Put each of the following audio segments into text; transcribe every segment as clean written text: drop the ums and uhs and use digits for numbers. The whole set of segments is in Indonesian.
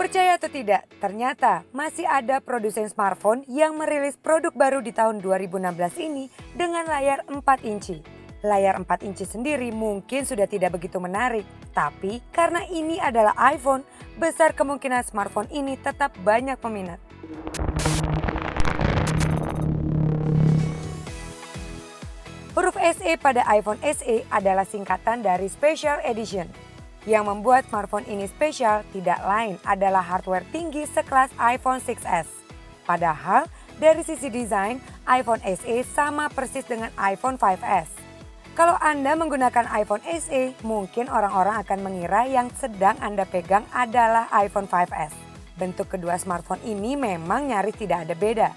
Percaya atau tidak, ternyata masih ada produsen smartphone yang merilis produk baru di tahun 2016 ini dengan layar 4 inci. Layar 4 inci sendiri mungkin sudah tidak begitu menarik, tapi karena ini adalah iPhone, besar kemungkinan smartphone ini tetap banyak peminat. Huruf SE pada iPhone SE adalah singkatan dari Special Edition. Yang membuat smartphone ini spesial tidak lain adalah hardware tinggi sekelas iPhone 6s. Padahal dari sisi desain, iPhone SE sama persis dengan iPhone 5s. Kalau Anda menggunakan iPhone SE, mungkin orang-orang akan mengira yang sedang Anda pegang adalah iPhone 5s. Bentuk kedua smartphone ini memang nyaris tidak ada beda.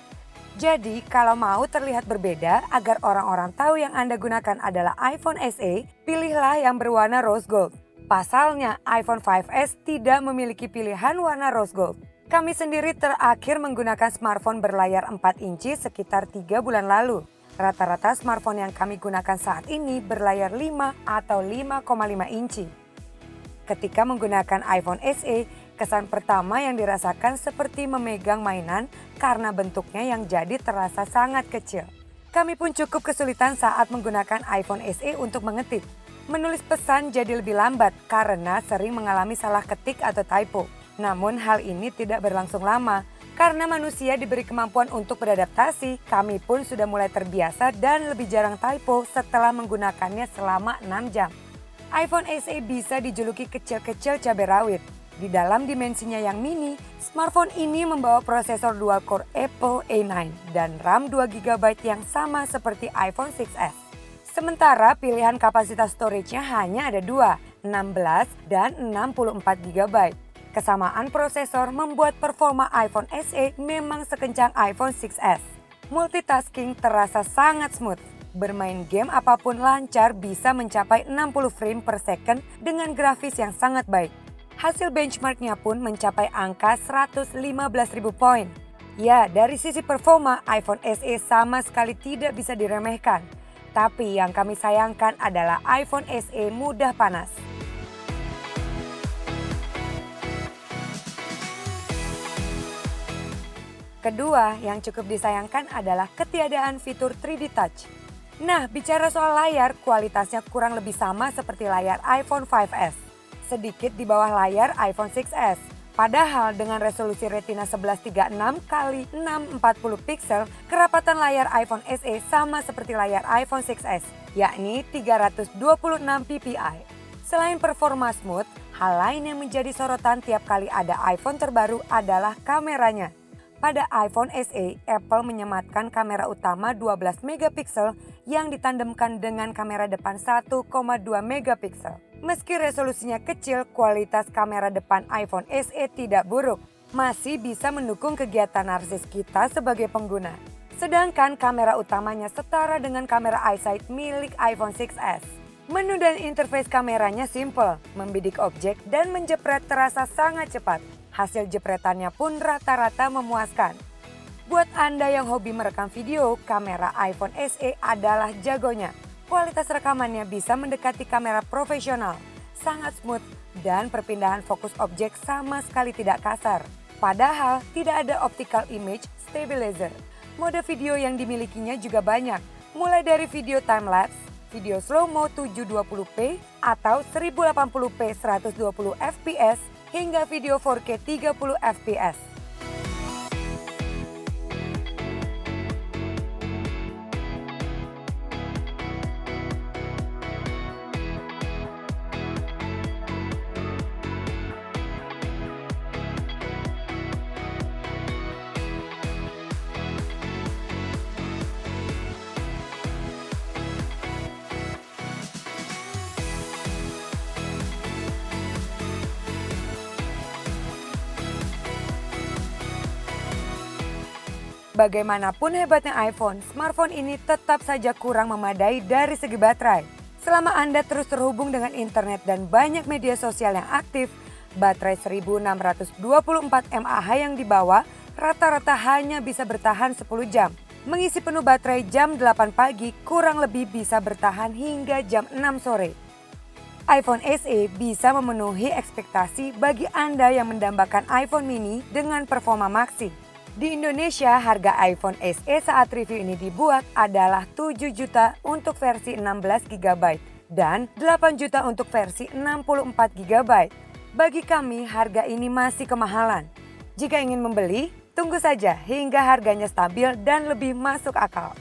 Jadi kalau mau terlihat berbeda agar orang-orang tahu yang Anda gunakan adalah iPhone SE, pilihlah yang berwarna rose gold. Pasalnya, iPhone 5s tidak memiliki pilihan warna rose gold. Kami sendiri terakhir menggunakan smartphone berlayar 4 inci sekitar 3 bulan lalu. Rata-rata smartphone yang kami gunakan saat ini berlayar 5 atau 5,5 inci. Ketika menggunakan iPhone SE, kesan pertama yang dirasakan seperti memegang mainan karena bentuknya yang jadi terasa sangat kecil. Kami pun cukup kesulitan saat menggunakan iPhone SE untuk mengetik. Menulis pesan jadi lebih lambat karena sering mengalami salah ketik atau typo. Namun hal ini tidak berlangsung lama. Karena manusia diberi kemampuan untuk beradaptasi, kami pun sudah mulai terbiasa dan lebih jarang typo setelah menggunakannya selama 6 jam. iPhone SE bisa dijuluki kecil-kecil cabai rawit. Di dalam dimensinya yang mini, smartphone ini membawa prosesor dual-core Apple A9 dan RAM 2GB yang sama seperti iPhone 6s. Sementara pilihan kapasitas storage-nya hanya ada 2, 16 dan 64GB. Kesamaan prosesor membuat performa iPhone SE memang sekencang iPhone 6s. Multitasking terasa sangat smooth. Bermain game apapun lancar bisa mencapai 60 frame per second dengan grafis yang sangat baik. Hasil benchmarknya pun mencapai angka 115.000 poin. Ya, dari sisi performa iPhone SE sama sekali tidak bisa diremehkan. Tapi yang kami sayangkan adalah iPhone SE mudah panas. Kedua, yang cukup disayangkan adalah ketiadaan fitur 3D Touch. Nah, bicara soal layar, kualitasnya kurang lebih sama seperti layar iPhone 5s. Sedikit di bawah layar iPhone 6s. Padahal dengan resolusi Retina 1136 x 640 pixel, kerapatan layar iPhone SE sama seperti layar iPhone 6s, yakni 326 ppi. Selain performa smooth, hal lain yang menjadi sorotan tiap kali ada iPhone terbaru adalah kameranya. Pada iPhone SE, Apple menyematkan kamera utama 12 megapiksel yang ditandemkan dengan kamera depan 1,2 megapiksel. Meski resolusinya kecil, kualitas kamera depan iPhone SE tidak buruk. Masih bisa mendukung kegiatan narsis kita sebagai pengguna. Sedangkan kamera utamanya setara dengan kamera iSight milik iPhone 6s. Menu dan interface kameranya simple, membidik objek dan menjepret terasa sangat cepat. Hasil jepretannya pun rata-rata memuaskan. Buat Anda yang hobi merekam video, kamera iPhone SE adalah jagonya. Kualitas rekamannya bisa mendekati kamera profesional, sangat smooth, dan perpindahan fokus objek sama sekali tidak kasar. Padahal tidak ada optical image stabilizer. Mode video yang dimilikinya juga banyak, mulai dari video time-lapse, video slow-mo 720p atau 1080p 120 fps, hingga video 4K 30 fps. Bagaimanapun hebatnya iPhone, smartphone ini tetap saja kurang memadai dari segi baterai. Selama Anda terus terhubung dengan internet dan banyak media sosial yang aktif, baterai 1624 mAh yang dibawa rata-rata hanya bisa bertahan 10 jam. Mengisi penuh baterai jam 8 pagi kurang lebih bisa bertahan hingga jam 6 sore. iPhone SE bisa memenuhi ekspektasi bagi Anda yang mendambakan iPhone mini dengan performa maksi. Di Indonesia, harga iPhone SE saat review ini dibuat adalah 7 juta untuk versi 16 GB dan 8 juta untuk versi 64 GB. Bagi kami, harga ini masih kemahalan. Jika ingin membeli, tunggu saja hingga harganya stabil dan lebih masuk akal.